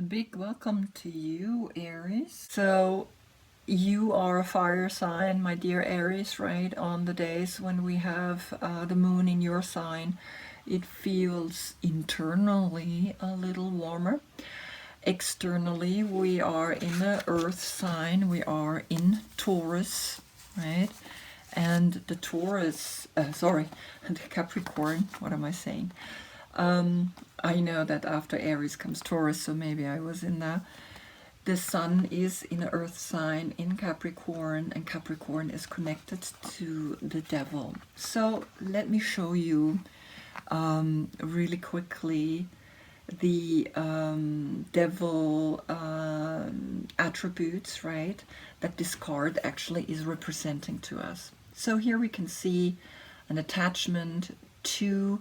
big welcome to you, Aries. So you are a fire sign, my dear Aries, right? On the days when we have the moon in your sign, it feels internally a little warmer. Externally, we are in the earth sign, we are in Taurus, right? And the Taurus, the Capricorn, what am I saying? I know that after Aries comes Taurus, so maybe I was in there. The sun is in an earth sign in Capricorn, and Capricorn is connected to the devil. So let me show you really quickly the devil attributes, right, that this card actually is representing to us. So here we can see an attachment to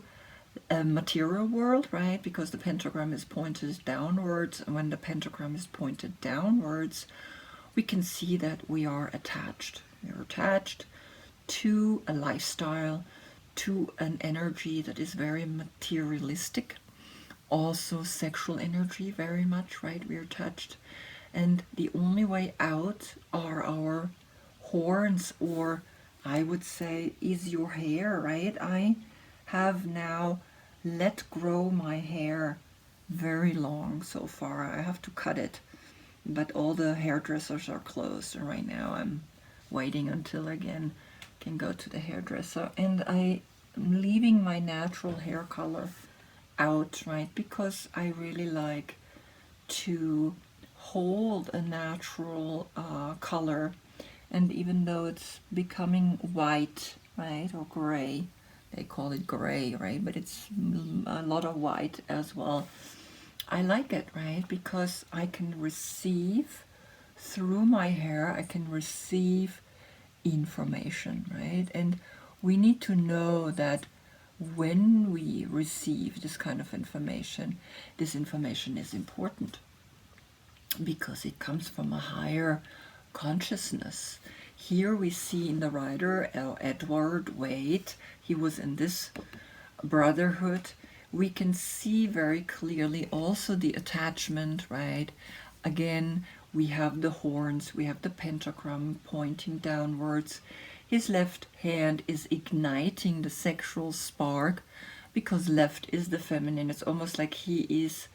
a material world, right, because the pentagram is pointed downwards, and when the pentagram is pointed downwards, we can see that we are attached. We are attached to a lifestyle, to an energy that is very materialistic, also sexual energy very much, right? We are attached, and the only way out are our horns, or I would say is your hair, right? I have now let grow my hair very long so far. I have to cut it, but all the hairdressers are closed, and right now I'm waiting until again can go to the hairdresser, and I'm leaving my natural hair color out, right, because I really like to hold a natural color. And even though it's becoming white, right, or gray, they call it gray, right, but it's a lot of white as well, I like it, right, because I can receive through my hair, I can receive information, right? And we need to know that when we receive this kind of information, this information is important because it comes from a higher consciousness. Here we see in the writer Edward Waite, he was in this brotherhood. We can see very clearly also the attachment, right? Again, we have the horns, we have the pentagram pointing downwards. His left hand is igniting the sexual spark because left is the feminine. It's almost like he is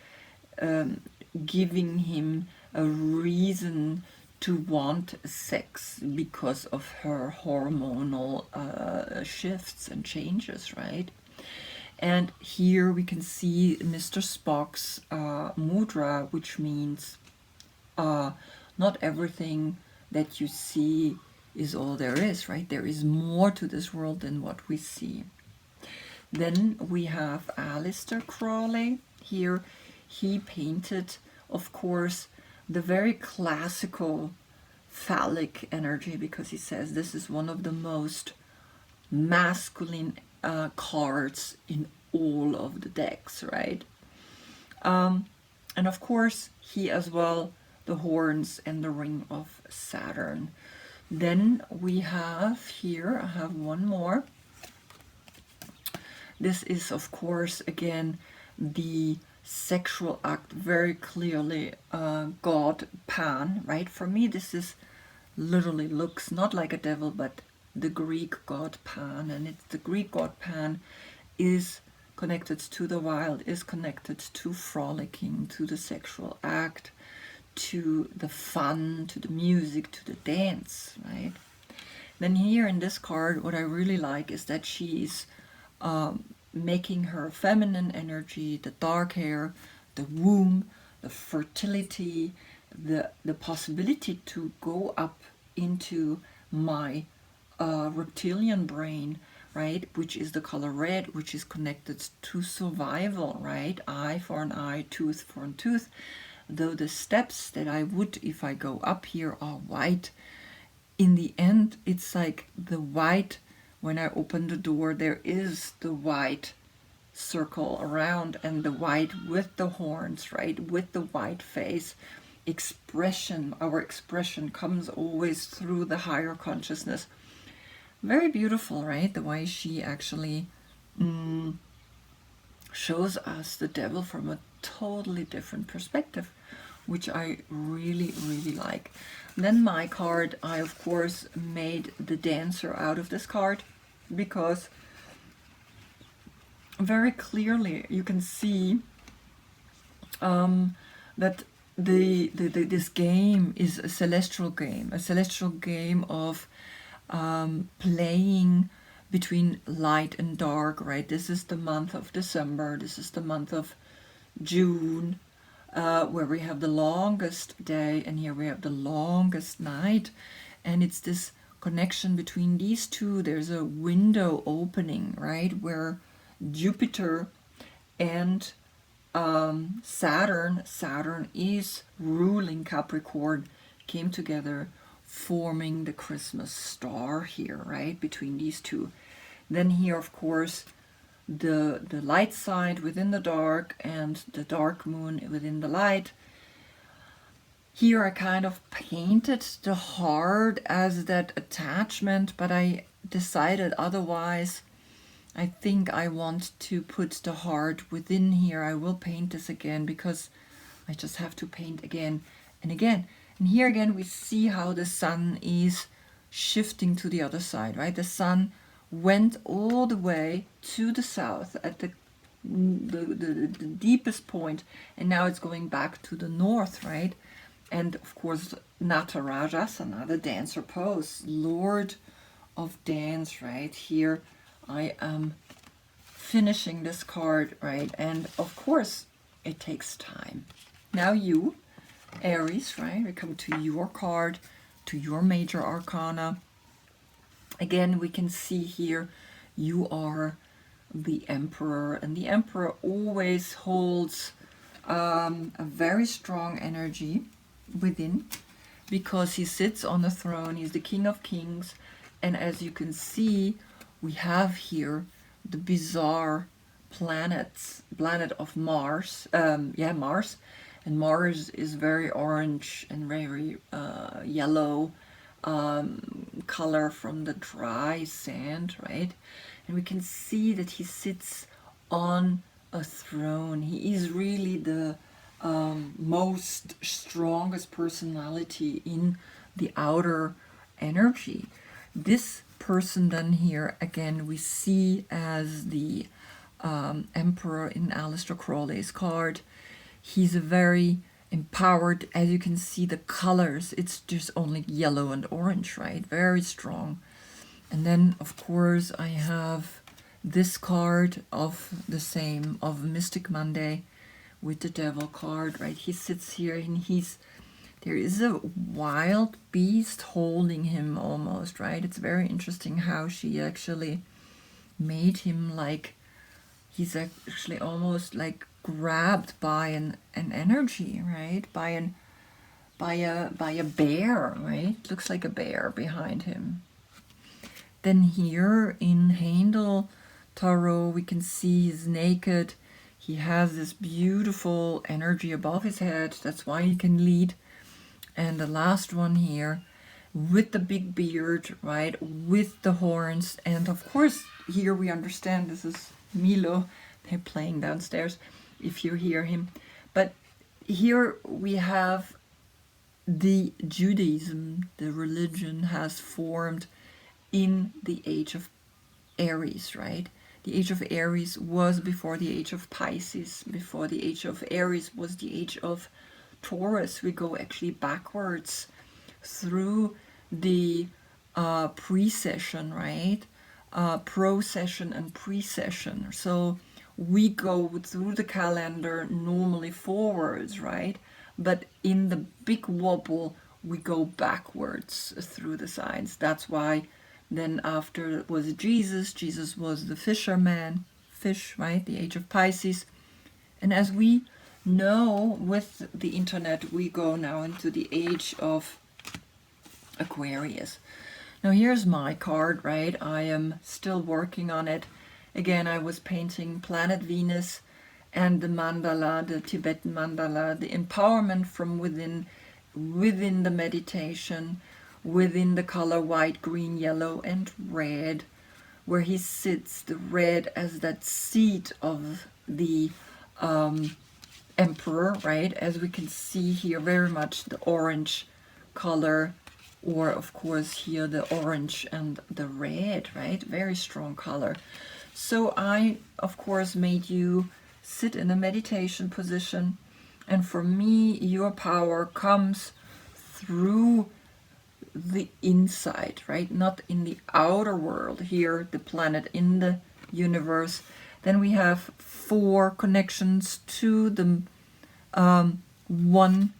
giving him a reason to want sex because of her hormonal shifts and changes, right? And here we can see Mr. Spock's mudra, which means not everything that you see is all there is, right? There is more to this world than what we see. Then we have Aleister Crowley. Here he painted, of course, the very classical phallic energy, because he says this is one of the most masculine cards in all of the decks, right? And of course, he as well, the horns and the ring of Saturn. Then we have here, I have one more. This is, of course, again, the sexual act, very clearly God Pan, right? For me, this is literally looks not like a devil, but the Greek god Pan, and it's the Greek god Pan is connected to the wild, is connected to frolicking, to the sexual act, to the fun, to the music, to the dance, right? Then here in this card, what I really like is that she's making her feminine energy, the dark hair, the womb, the fertility, the possibility to go up into my reptilian brain, right, which is the color red, which is connected to survival, right? Eye for an eye, tooth for a tooth. Though the steps that I would, if I go up here, are white, in the end, it's like the white, when I open the door, there is the white circle around, and the white with the horns, right, with the white face. Expression, our expression comes always through the higher consciousness. Very beautiful, right? The way she actually shows us the devil from a totally different perspective. which I really, really like. Then my card, I of course made the Dancer out of this card, because very clearly you can see that this game is a celestial game of playing between light and dark, right? This is the month of December, this is the month of June, where we have the longest day, and here we have the longest night, and it's this connection between these two. There's a window opening, right, where Jupiter and Saturn is ruling Capricorn, came together, forming the Christmas star here, right, between these two. Then here, of course, the light side within the dark and the dark moon within the light. Here I kind of painted the heart as that attachment, but I decided otherwise. I think I want to put the heart within here. I will paint this again, because I just have to paint again and again. And here again we see how the sun is shifting to the other side, right? The sun went all the way to the south at the deepest point, and now it's going back to the north, right? And of course, Natarajasana, the dancer pose, Lord of Dance, right? Here I am finishing this card, right? And of course, it takes time. Now you, Aries, right? We come to your card, to your major arcana. Again, we can see here you are the Emperor, and the Emperor always holds a very strong energy within, because he sits on the throne. He's the King of Kings, and as you can see, we have here the bizarre planet of Mars. Mars. And Mars is very orange and very yellow color from the dry sand, right? And we can see that he sits on a throne. He is really the most strongest personality in the outer energy. This person then here again we see as the Emperor in Aleister Crowley's card. He's a very empowered, as you can see the colors, it's just only yellow and orange, right? Very strong. And then of course I have this card of the same, of Mystic Monday, with the Devil card, right? He sits here and there is a wild beast holding him almost, right? It's very interesting how she actually made him like, he's actually almost like grabbed by an energy, right? By a bear, right? Looks like a bear behind him. Then here in Handel Tarot, we can see he's naked. He has this beautiful energy above his head. That's why he can lead. And the last one here with the big beard, right? With the horns. And of course, here we understand this is Milo. They're playing downstairs if you hear him. But here we have the Judaism, the religion has formed in the age of Aries, right? The age of Aries was before the age of Pisces. Before the age of Aries was the age of Taurus. We go actually backwards through the precession, right? Procession and precession. So we go through the calendar normally forwards, right? But in the big wobble, we go backwards through the signs. That's why then after was Jesus. Jesus was the fisherman, fish, right? The age of Pisces. And as we know with the internet, we go now into the age of Aquarius. Now here's my card, right? I am still working on it. Again, I was painting Planet Venus and the mandala, the Tibetan mandala, the empowerment from within the meditation, within the color white, green, yellow, and red, where he sits, the red as that seat of the Emperor, right? As we can see here, very much the orange color, or of course here the orange and the red, right? Very strong color. So I, of course, made you sit in a meditation position. And for me, your power comes through the inside, right? Not in the outer world here, the planet in the universe. Then we have 4 connections to the one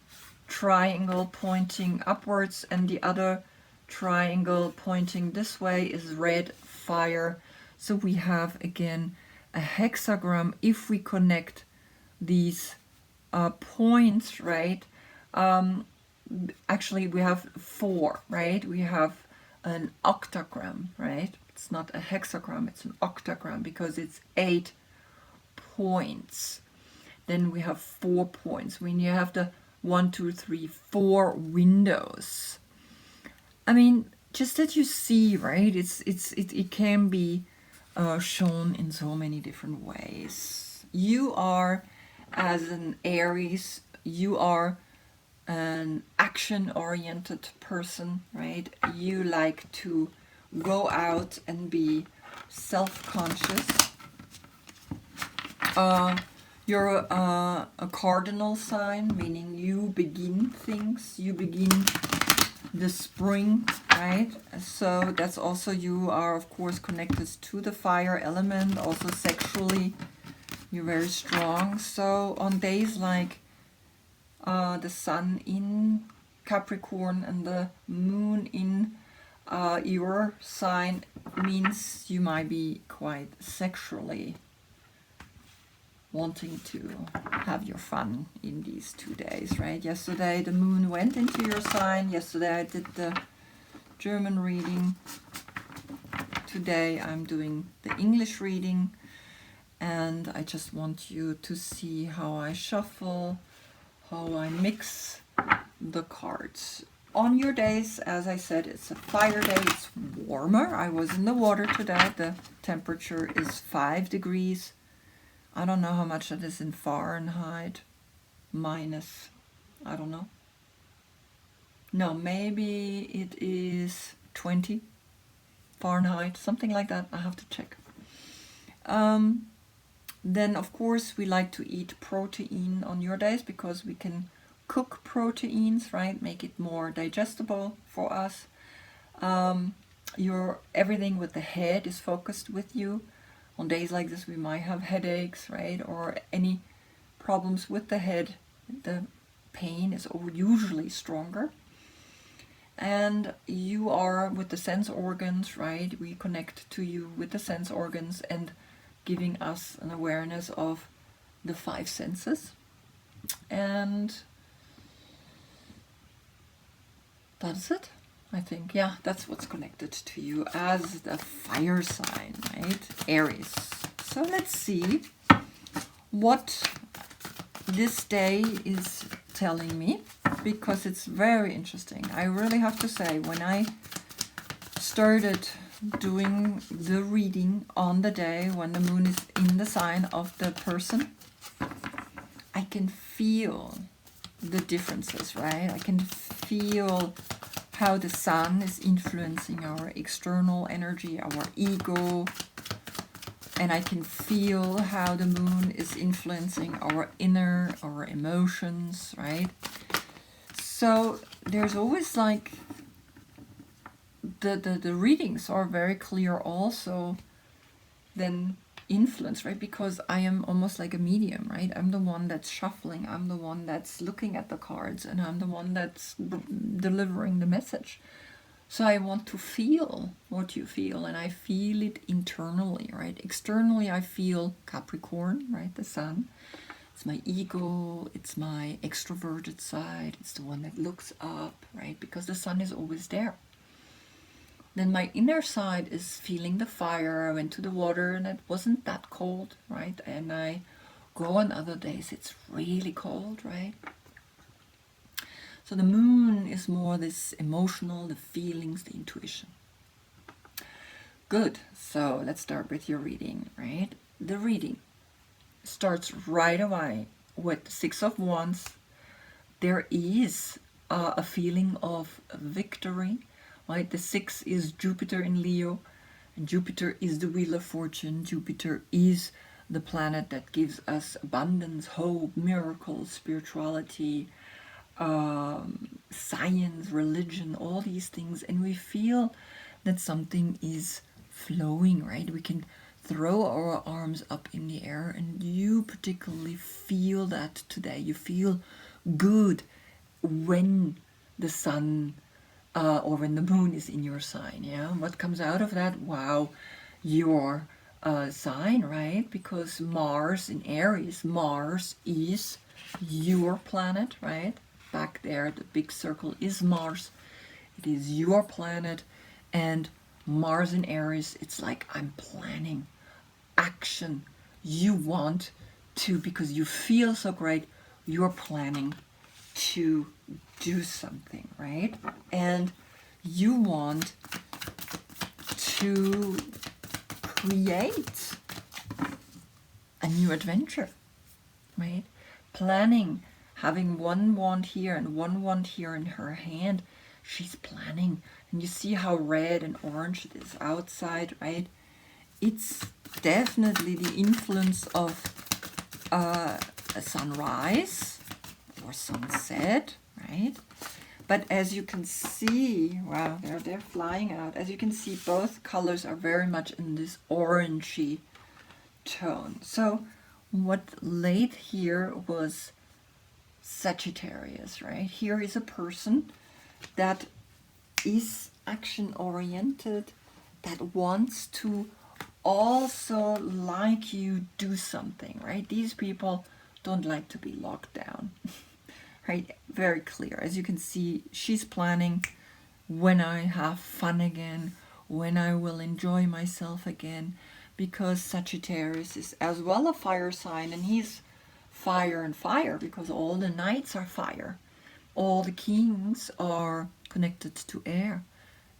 triangle pointing upwards, and the other triangle pointing this way is red fire. So we have again a hexagram. If we connect these points, right? Actually, we have 4, right? We have an octagram, right? It's not a hexagram, it's an octagram because it's 8 points. Then we have 4 points. When you have the 1, 2, 3, 4 windows. I mean, just that you see, right? It can be shown in so many different ways. You are, as an Aries, you are an action-oriented person, right? You like to go out and be self-conscious. You're a cardinal sign, meaning you begin things, you begin the spring, right? So that's also, you are of course connected to the fire element, also sexually. You're very strong. So on days like the sun in Capricorn and the moon in your sign means you might be quite sexually wanting to have your fun in these 2 days, right? Yesterday the moon went into your sign. Yesterday I did the German reading. Today I'm doing the English reading, and I just want you to see how I shuffle, how I mix the cards. On your days, as I said, it's a fire day, it's warmer. I was in the water today. The temperature is 5 degrees. I don't know how much that is in Fahrenheit. Minus, I don't know. No, maybe it is 20 Fahrenheit, something like that. I have to check. Then, of course, we like to eat protein on your days because we can cook proteins, right? Make it more digestible for us. Everything with the head is focused with you. On days like this, we might have headaches, right? Or any problems with the head. The pain is usually stronger. And you are with the sense organs, right? We connect to you with the sense organs and giving us an awareness of the 5 senses. And that's it, I think. Yeah, that's what's connected to you as the fire sign, right? Aries. So let's see what this day is telling me, because it's very interesting. I really have to say, when I started doing the reading on the day when the moon is in the sign of the person, I can feel the differences, right? I can feel how the sun is influencing our external energy, our ego, and I can feel how the moon is influencing our inner, our emotions, right? So there's always like the readings are very clear also then influence, right? Because I am almost like a medium, right? I'm the one that's shuffling, I'm the one that's looking at the cards, and I'm the one that's delivering the message. So I want to feel what you feel, and I feel it internally, right? Externally, I feel Capricorn, right? The sun. It's my ego, it's my extroverted side, it's the one that looks up, right? Because the sun is always there. Then my inner side is feeling the fire. I went to the water and it wasn't that cold, right? And I go on other days, it's really cold, right? So the moon is more this emotional, the feelings, the intuition. Good, so let's start with your reading, right? The reading starts right away with the Six of Wands, there is a feeling of victory, right? The 6 is Jupiter in Leo, and Jupiter is the wheel of fortune. Jupiter is the planet that gives us abundance, hope, miracles, spirituality, science, religion, all these things. And we feel that something is flowing, right? We can throw our arms up in the air, and you particularly feel that today. You feel good when the sun or when the moon is in your sign. Yeah, what comes out of that? Wow, your sign, right? Because Mars in Aries, Mars is your planet, right? Back there, the big circle is Mars. It is your planet, and Mars in Aries, it's like, I'm planning action. You want to, because you feel so great, you're planning to do something, right? And you want to create a new adventure, right? Planning, having one wand here and one wand here in her hand, she's planning. And you see how red and orange it is outside, right? It's definitely the influence of a sunrise or sunset, right? But as you can see, wow, they're flying out. As you can see, both colors are very much in this orangey tone. So what laid here was Sagittarius, right? Here is a person that is action oriented, that wants to also, like you, do something, right? These people don't like to be locked down. Right, very clear. As you can see, she's planning when I have fun again, when I will enjoy myself again, because Sagittarius is as well a fire sign, and he's fire and fire, because all the knights are fire. All the kings are connected to air,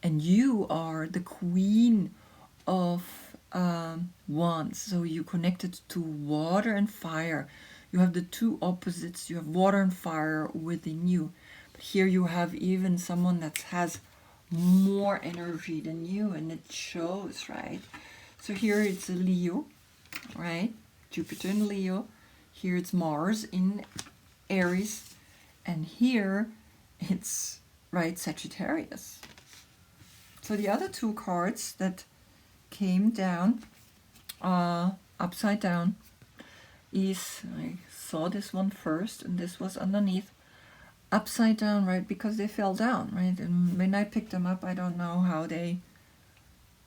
and you are the queen of wands, so you connected to water and fire. You have the two opposites. You have water and fire within you. But here you have even someone that has more energy than you, and it shows, right? So here it's a Leo, right? Jupiter in Leo. Here it's Mars in Aries. And here it's, right, Sagittarius. So the other two cards that came down, upside down, is, I saw this one first, and this was underneath, upside down, right, because they fell down, right? And when I picked them up, I don't know how they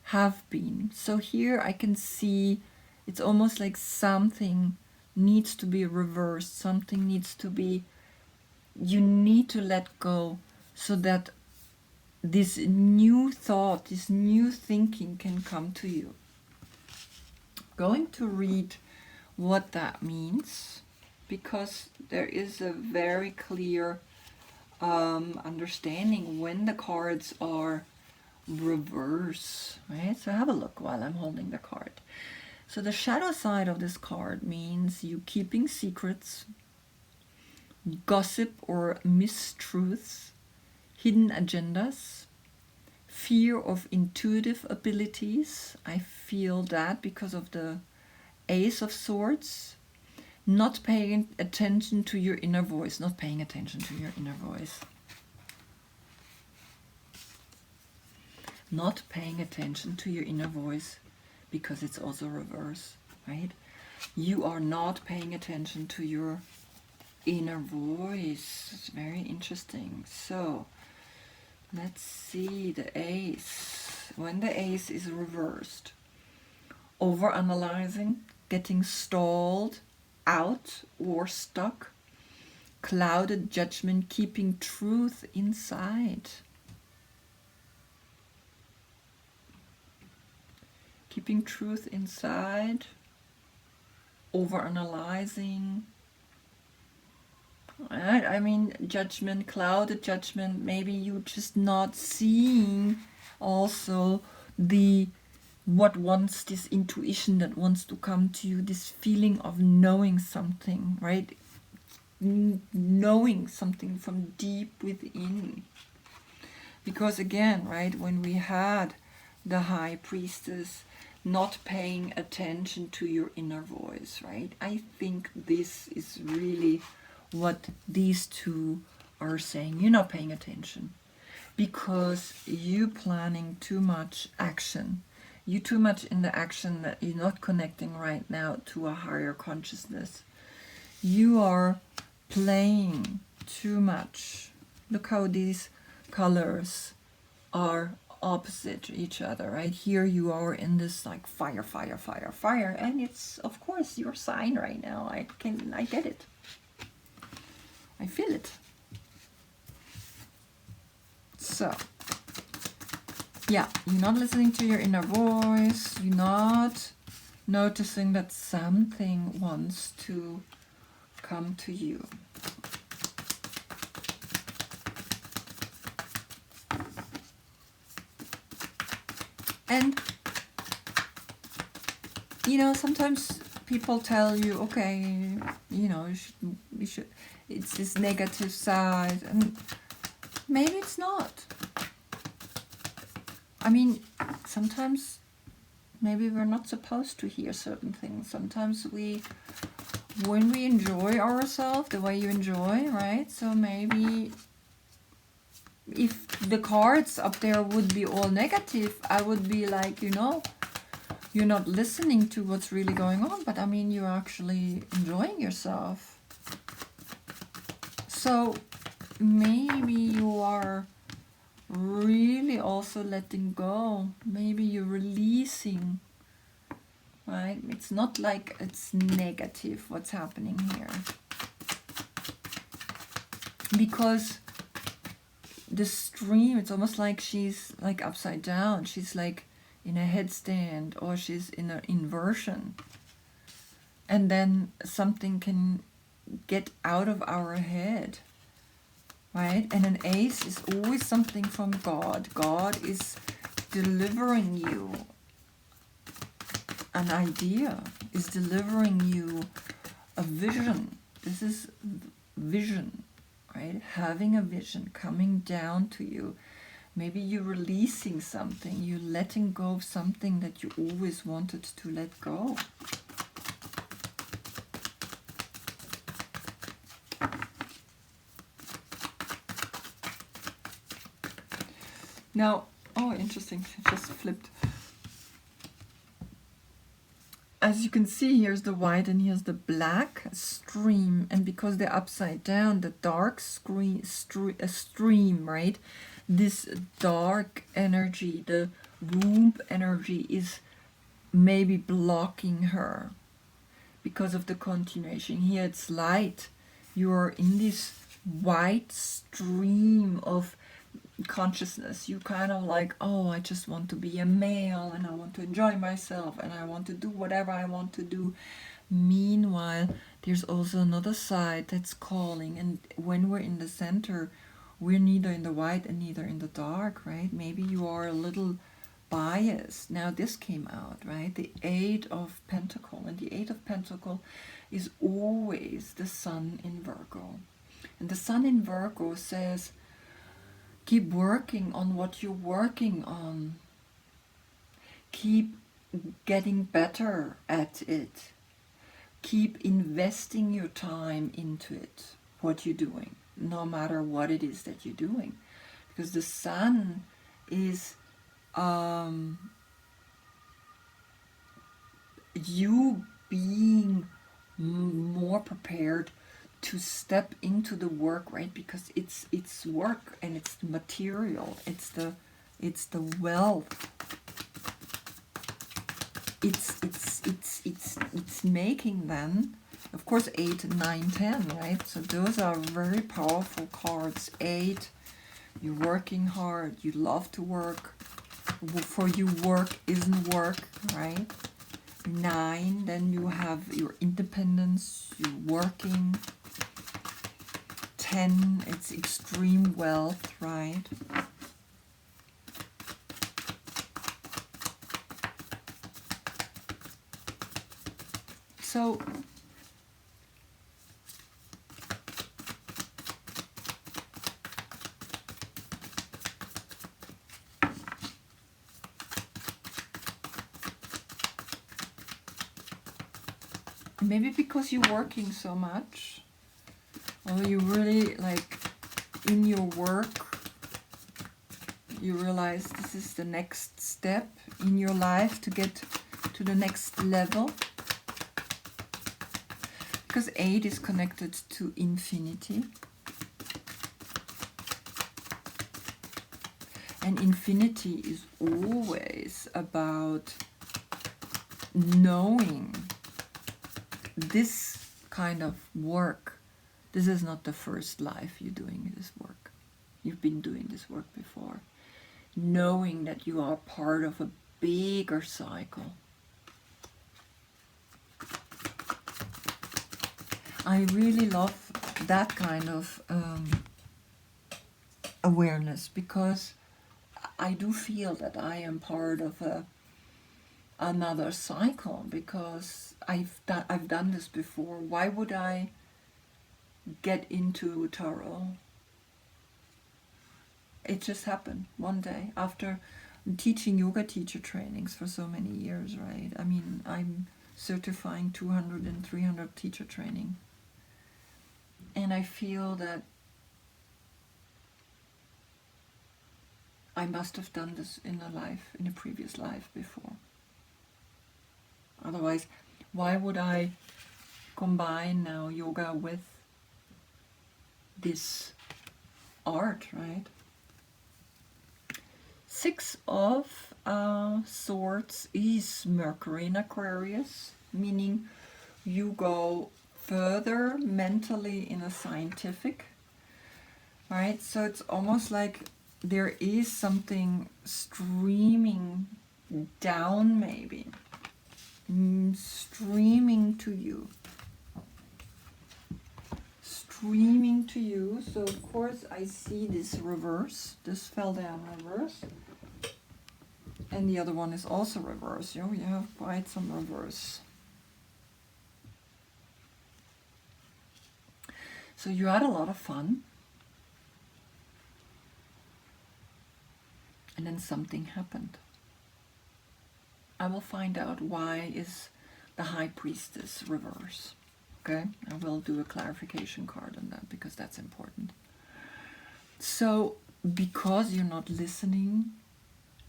have been. So here I can see it's almost like something needs to be reversed, something needs to be, you need to let go, so that this new thought, this new thinking can come to you. I'm going to read what that means, because there is a very clear understanding when the cards are reverse, right? So have a look while I'm holding the card. So the shadow side of this card means you keeping secrets, gossip or mistruths, hidden agendas, fear of intuitive abilities. I feel that because of the Ace of Swords. Not paying attention to your inner voice. Not paying attention to your inner voice. Not paying attention to your inner voice, because it's also reverse, right? You are not paying attention to your inner voice. It's very interesting. So let's see the Ace. When the Ace is reversed, overanalyzing, getting stalled out or stuck, clouded judgment, keeping truth inside. Keeping truth inside, overanalyzing. Right? I mean, judgment, clouded judgment, maybe you just not seeing also the what wants, this intuition that wants to come to you, this feeling of knowing something, right? knowing something from deep within. Because again, right, when we had the High Priestess not paying attention to your inner voice, right? I think this is really what these two are saying. You're not paying attention because you planning too much action. You're too much in the action that you're not connecting right now to a higher consciousness. You are playing too much. Look how these colors are opposite each other, right? Here you are in this like fire, fire, fire, fire, and it's of course your sign right now. I get it. I feel it. So, yeah, you're not listening to your inner voice. You're not noticing that something wants to come to you. And, you know, sometimes people tell you, okay, you know, you should, it's this negative side, and maybe it's not. I mean, sometimes maybe we're not supposed to hear certain things. Sometimes when we enjoy ourselves the way you enjoy, right? So maybe if the cards up there would be all negative, I would be like, you know, you're not listening to what's really going on, but I mean, you're actually enjoying yourself. So maybe you are really also letting go. Maybe you're releasing, right? It's not like it's negative what's happening here. Because the stream, it's almost like she's like upside down. She's like in a headstand, or she's in an inversion. And then something can get out of our head, right? And an ace is always something from God. God is delivering you an idea, is delivering you a vision. This is vision, right? Having a vision coming down to you. Maybe you're releasing something, you're letting go of something that you always wanted to let go. Now, oh, interesting, it just flipped. As you can see, here's the white and here's the black stream, and because they're upside down, the dark stream, right? This dark energy, the womb energy, is maybe blocking her because of the continuation. Here it's light. You're in this white stream of consciousness. You kind of like, oh, I just want to be a male and I want to enjoy myself and I want to do whatever I want to do. Meanwhile, there's also another side that's calling, and when we're in the center, we're neither in the white and neither in the dark, right? Maybe you are a little biased. Now this came out, right? The Eight of Pentacles, and the Eight of Pentacles is always the Sun in Virgo. And the Sun in Virgo says, keep working on what you're working on. Keep getting better at it. Keep investing your time into it, what you're doing, no matter what it is that you're doing. Because the Sun is you being more prepared to step into the work, right? Because it's work and it's the material, it's the wealth. It's making them, of course, 8, 9, 10, right? So those are very powerful cards. 8, you're working hard, you love to work. For you, work isn't work, right? 9, then you have your independence, you're working. 10, it's extreme wealth, right? So Maybe because you're working so much, or you really like in your work, you realize this is the next step in your life to get to the next level. Because 8 is connected to infinity. And infinity is always about knowing this kind of work. This is not the first life you're doing this work. You've been doing this work before. Knowing that you are part of a bigger cycle. I really love that kind of awareness, because I do feel that I am part of another cycle, because I've done this before. Why would I get into tarot? It just happened one day after teaching yoga teacher trainings for so many years, right? I mean, I'm certifying 200 and 300 teacher training. And I feel that I must have done this in a previous life before. Otherwise, why would I combine now yoga with this art, right? 6 of Swords is Mercury in Aquarius, meaning you go further mentally in a scientific, right? So it's almost like there is something streaming down, maybe streaming to you. So of course I see this reverse. This fell down reverse, and the other one is also reverse. You have quite some reverse. So you had a lot of fun, and then something happened. I will find out why is the High Priestess reverse. Okay, I will do a clarification card on that, because that's important. So because you're not listening,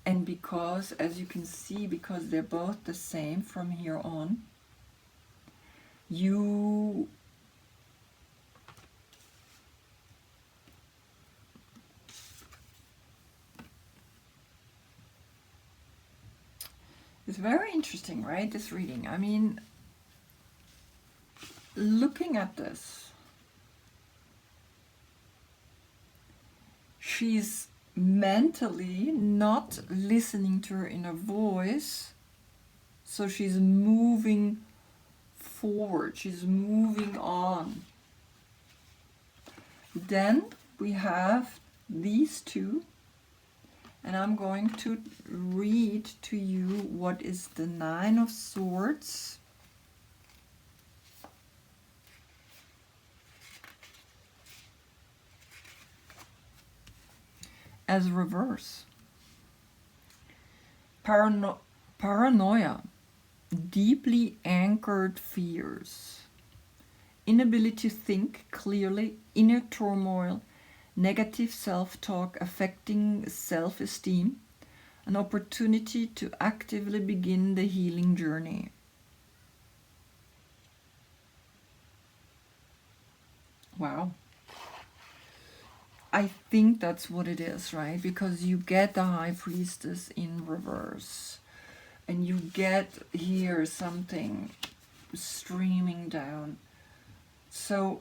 and because, as you can see, because they're both the same from here on, you it's very interesting, right, this reading. I mean, looking at this, she's mentally not listening to her inner voice, so she's moving forward, she's moving on. Then we have these two, and I'm going to read to you what is the 9 of Swords. As reverse. Paranoia, deeply anchored fears, inability to think clearly, inner turmoil, negative self-talk affecting self-esteem, an opportunity to actively begin the healing journey. Wow. I think that's what it is, right? Because you get the High Priestess in reverse, and you get here something streaming down. So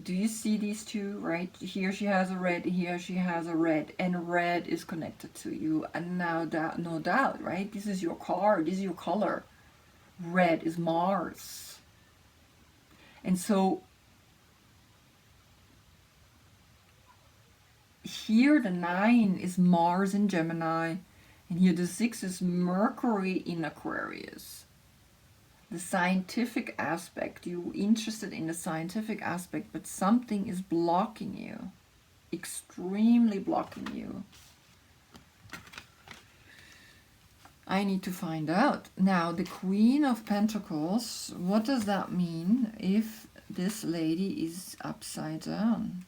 do you see these two, right? Here she has a red, here she has a red, and red is connected to you. And now that, no doubt, right? This is your card, this is your color. Red is Mars. And so here the 9 is Mars in Gemini, and here the 6 is Mercury in Aquarius. The scientific aspect, you're interested in the scientific aspect, but something is blocking you, extremely blocking you. I need to find out. Now, the Queen of Pentacles, what does that mean if this lady is upside down?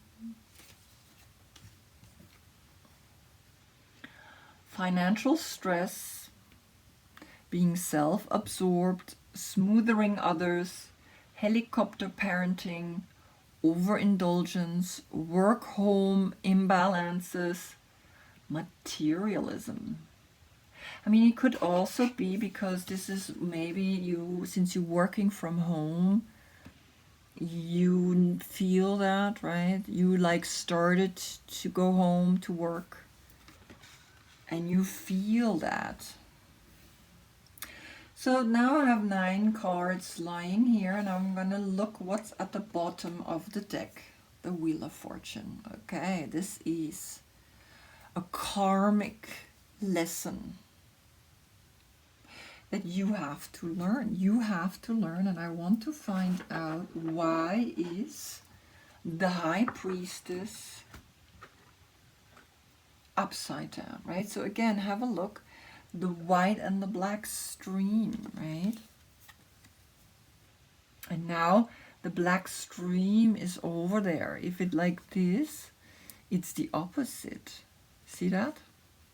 Financial stress, being self-absorbed, smoothing others, helicopter parenting, overindulgence, work-home imbalances, materialism. I mean, it could also be because this is maybe you, since you're working from home, you feel that, right? You like started to go home to work and you feel that. So now I have 9 cards lying here, and I'm gonna look what's at the bottom of the deck. The Wheel of Fortune. Okay, this is a karmic lesson that you have to learn. You have to learn, and I want to find out why is the High Priestess upside down, right? So again, have a look. The white and the black stream, right? And now the black stream is over there. If it like this, it's the opposite. See that?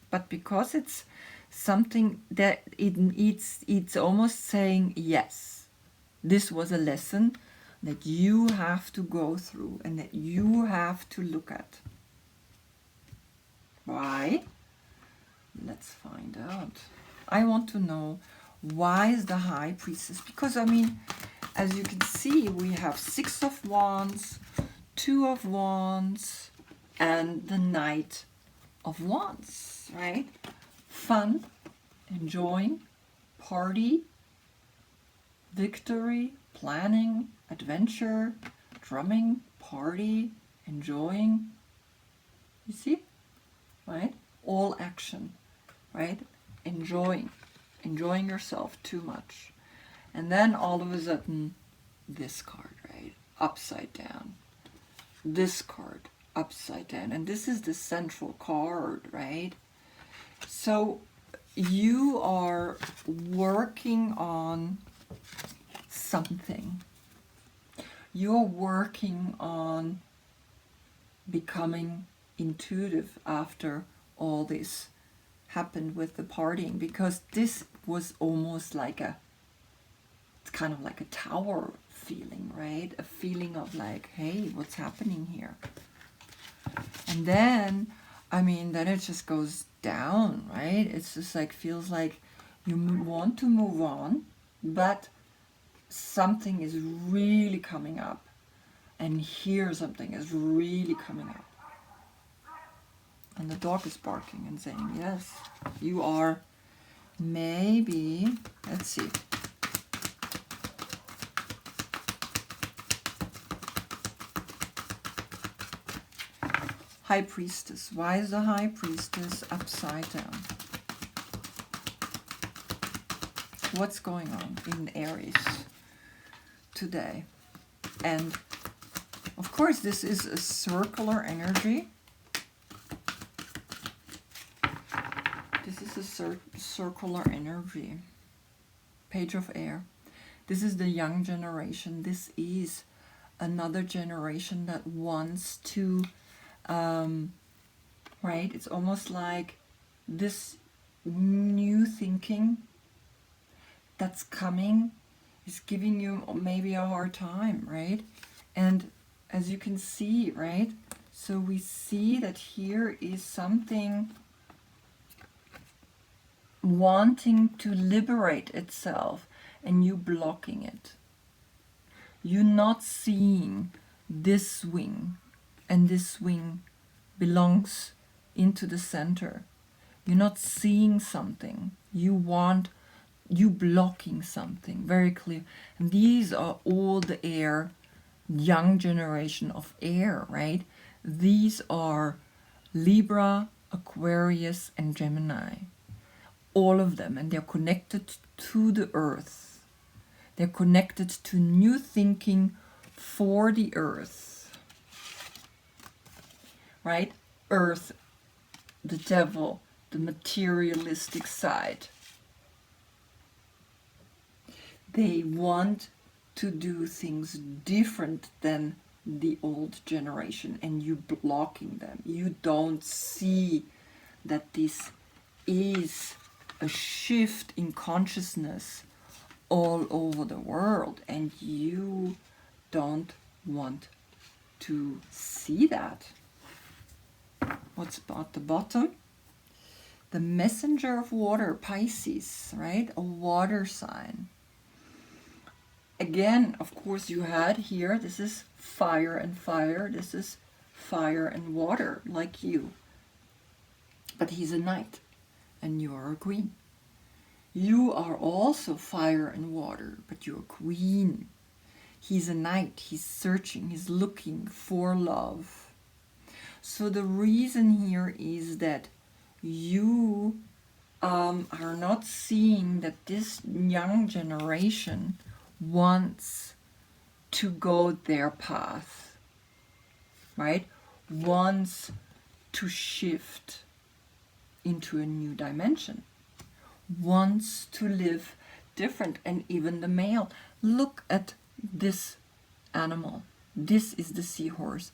But because it's something that it's almost saying, yes, this was a lesson that you have to go through and that you have to look at. Why? Let's find out. I want to know, why is the High Priestess? Because I mean, as you can see, we have 6 of Wands, 2 of Wands, and the Knight of Wands, right? Fun, enjoying, party, victory, planning, adventure, drumming, party, enjoying. You see? Right? All action, right? Enjoying yourself too much. And then all of a sudden, this card, right? Upside down. This card, upside down. And this is the central card, right? So you are working on something. You're working on becoming intuitive after all this happened with the partying, because this was almost like it's kind of like a tower feeling, right? A feeling of like, hey, what's happening here? And then, I mean, then it just goes down, right? It's just like, feels like you want to move on, but something is really coming up. And here something is really coming up. And the dog is barking and saying, yes, you are maybe, let's see. High Priestess. Why is the High Priestess upside down? What's going on in Aries today? And of course, this is a circular energy. This is a circular energy. Page of Air. This is the young generation. This is another generation that wants to, right? It's almost like this new thinking that's coming is giving you maybe a hard time, right? And as you can see, right? So we see that here is something wanting to liberate itself and you blocking it. You're not seeing this swing, and this swing belongs into the center. You're not seeing something. You blocking something, very clear. And these are all the air, young generation of air, right? These are Libra, Aquarius, and Gemini. All of them, and they're connected to the earth. They're connected to new thinking for the earth, right? Earth, the devil, the materialistic side, They want to do things different than the old generation, and you blocking them. You don't see that this is a shift in consciousness all over the world, and you don't want to see that. What's at the bottom? The messenger of water, Pisces, right? A water sign. Again, of course, you had here, this is fire and fire. This is fire and water, like you. But he's a knight, and you are a queen. You are also fire and water, but you're a queen. He's a knight, he's searching, he's looking for love. So the reason here is that you are not seeing that this young generation wants to go their path, right? Wants to shift into a new dimension, wants to live different. And even the male, look at this animal. This is the seahorse.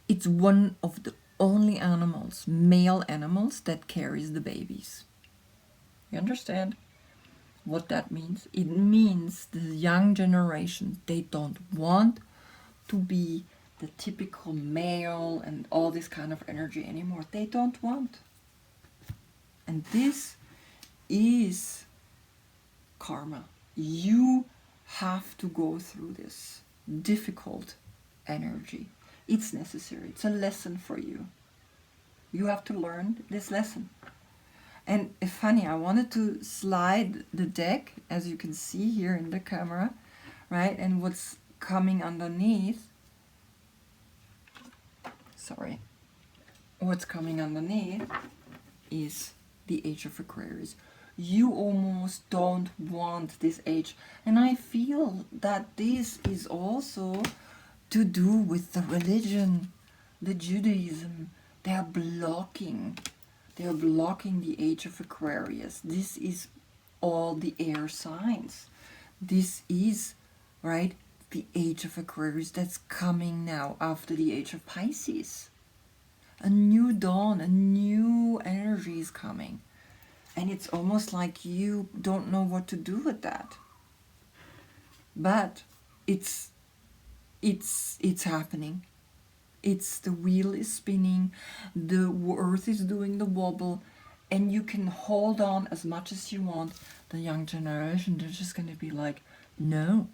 It's one of the only animals, male animals, that carries the babies. You understand what that means? It means the young generation, they don't want to be the typical male and all this kind of energy anymore. They don't want. And this is karma. You have to go through this difficult energy. It's necessary. It's a lesson for you. You have to learn this lesson. And it's funny, I wanted to slide the deck, as you can see here in the camera, right? And what's coming underneath, what's coming underneath is the age of Aquarius. You almost don't want this age. And I feel that this is also to do with the religion, the Judaism. They're blocking the age of Aquarius. This is all the air signs. This is, right, the age of Aquarius that's coming now after the age of Pisces. A new dawn, a new energy is coming. And it's almost like you don't know what to do with that. But it's happening. The wheel is spinning, the earth is doing the wobble, and you can hold on as much as you want. The young generation, they're just going to be like, no,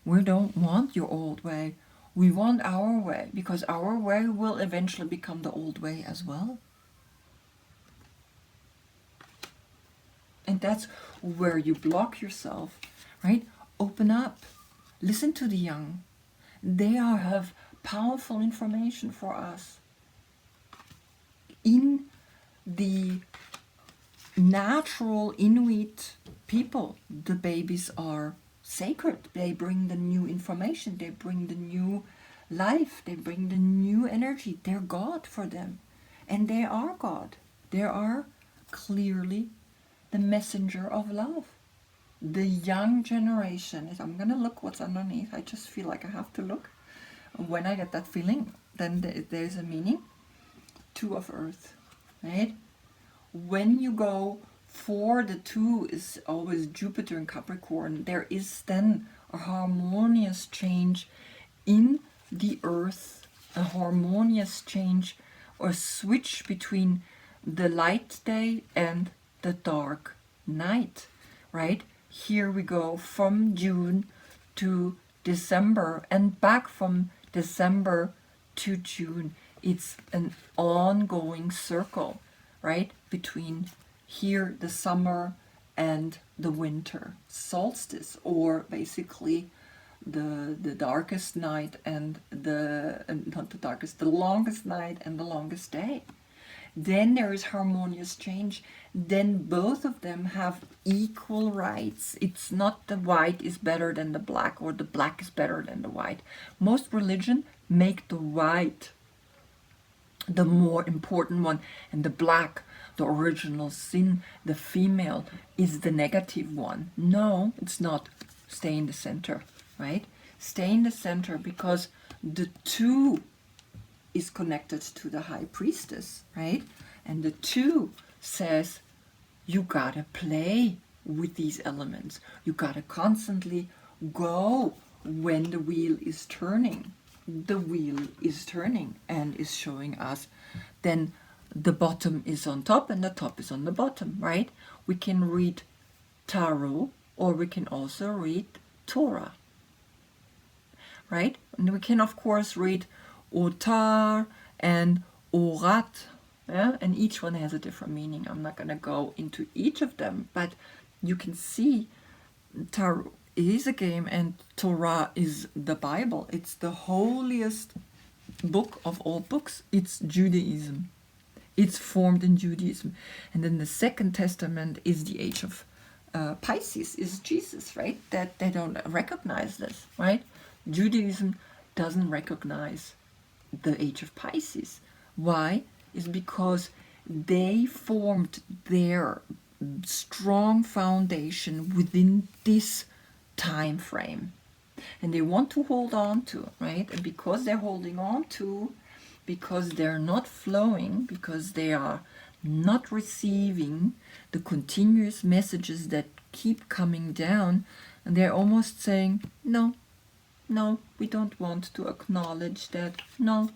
we don't want your old way. We want our way, because our way will eventually become the old way as well. And that's where you block yourself, right? Open up. Listen to the young. They have powerful information for us. In the natural Inuit people, the babies are sacred. They bring the new information. They bring the new life. They bring the new energy. They're God for them. And they are God. They are clearly the messenger of love. The young generation is, I'm going to look what's underneath. I just feel like I have to look. When I get that feeling, then there's a meaning. Two of Earth, right? When you go for the two is always Jupiter and Capricorn, there is then a harmonious change in the Earth, a harmonious change or switch between the light day and the dark night, right? Here we go from June to December and back from December to June. It's an ongoing circle, right? Between here, the summer, and the winter solstice, or basically the darkest night and not the darkest, the longest night and the longest day. Then there is harmonious change. Then both of them have equal rights. It's not the white is better than the black or the black is better than the white. Most religion make the white the more important one, and the black, the original sin, the female, is the negative one. No, it's not. stay in the center, right? Stay in the center, because the 2 is connected to the High Priestess, right? And the 2 says, you gotta play with these elements. You gotta constantly go when the wheel is turning. The wheel is turning and is showing us then the bottom is on top and the top is on the bottom, right? We can read tarot, or we can also read Torah, right? And we can of course read Otar and Orat, yeah? And each one has a different meaning. I'm not going to go into each of them, but you can see tarot is a game and Torah is the Bible. It's the holiest book of all books. It's Judaism. It's formed in Judaism. And then the Second Testament is the age of Pisces, is Jesus, right? That they don't recognize this, right? Judaism doesn't recognize the age of Pisces. Why? Is because they formed their strong foundation within this time frame, and they want to hold on to, right? And because they're holding on to, because they're not flowing, because they are not receiving the continuous messages that keep coming down, and they're almost saying, no, we don't want to acknowledge that. No,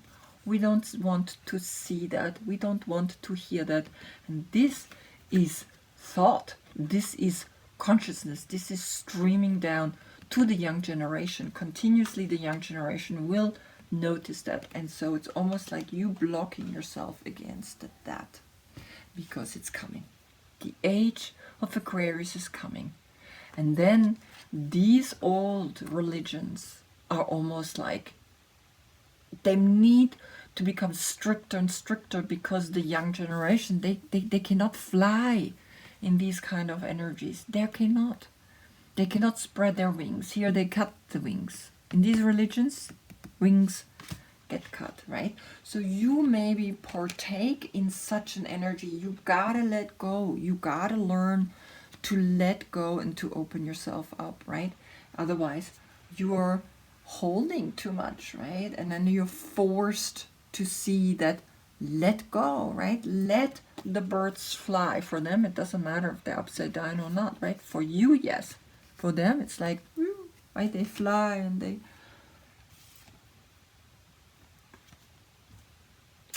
we don't want to see that. We don't want to hear that. And this is thought. This is consciousness. This is streaming down to the young generation. Continuously, the young generation will notice that. And so it's almost like you blocking yourself against that, because it's coming. The age of Aquarius is coming. And then these old religions are almost like they need to become stricter and stricter, because the young generation, they cannot fly in these kind of energies. They cannot spread their wings. Here they cut the wings. In these religions, wings get cut, right? So you maybe partake in such an energy. You gotta let go. You gotta learn to let go and to open yourself up, right? Otherwise, you are holding too much, right? And then you're forced to see that let go, right? Let the birds fly. For them, it doesn't matter if they're upside down or not, right? For you, yes. For them, it's like, right? They fly and they...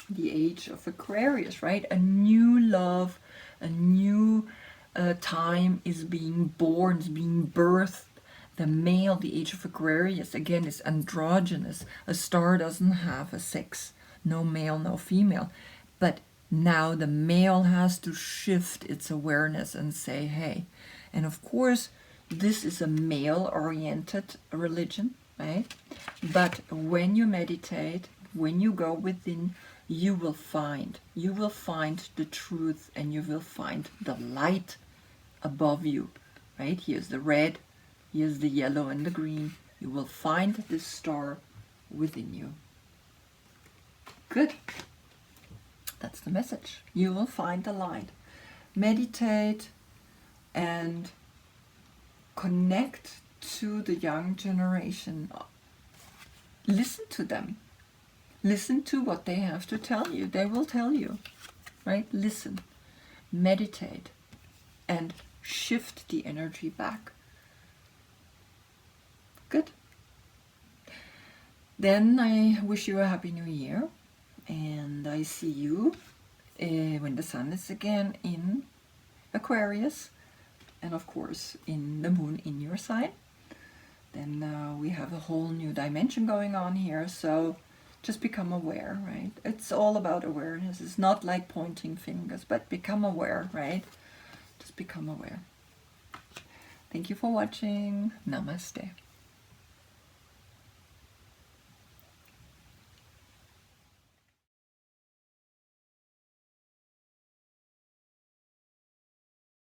The age of Aquarius, right? A new love, a new time is being born, is being birthed. The male, the age of Aquarius, again, is androgynous. A star doesn't have a sex. No male, no female. But now the male has to shift its awareness and say, hey. And of course, this is a male-oriented religion, right? But when you meditate, when you go within, you will find the truth, and you will find the light above you, right? Here's the red, here's the yellow and the green. You will find this star within you. Good. That's the message. You will find the light. Meditate and connect to the young generation. Listen to them. Listen to what they have to tell you. They will tell you, right? Listen, meditate, and shift the energy back. Good. Then I wish you a happy new year, and I see you when the sun is again in Aquarius, and of course in the moon in your sign. Then we have a whole new dimension going on here, so just become aware, right? It's all about awareness. It's not like pointing fingers, but become aware, right? Just become aware. Thank you for watching. Namaste.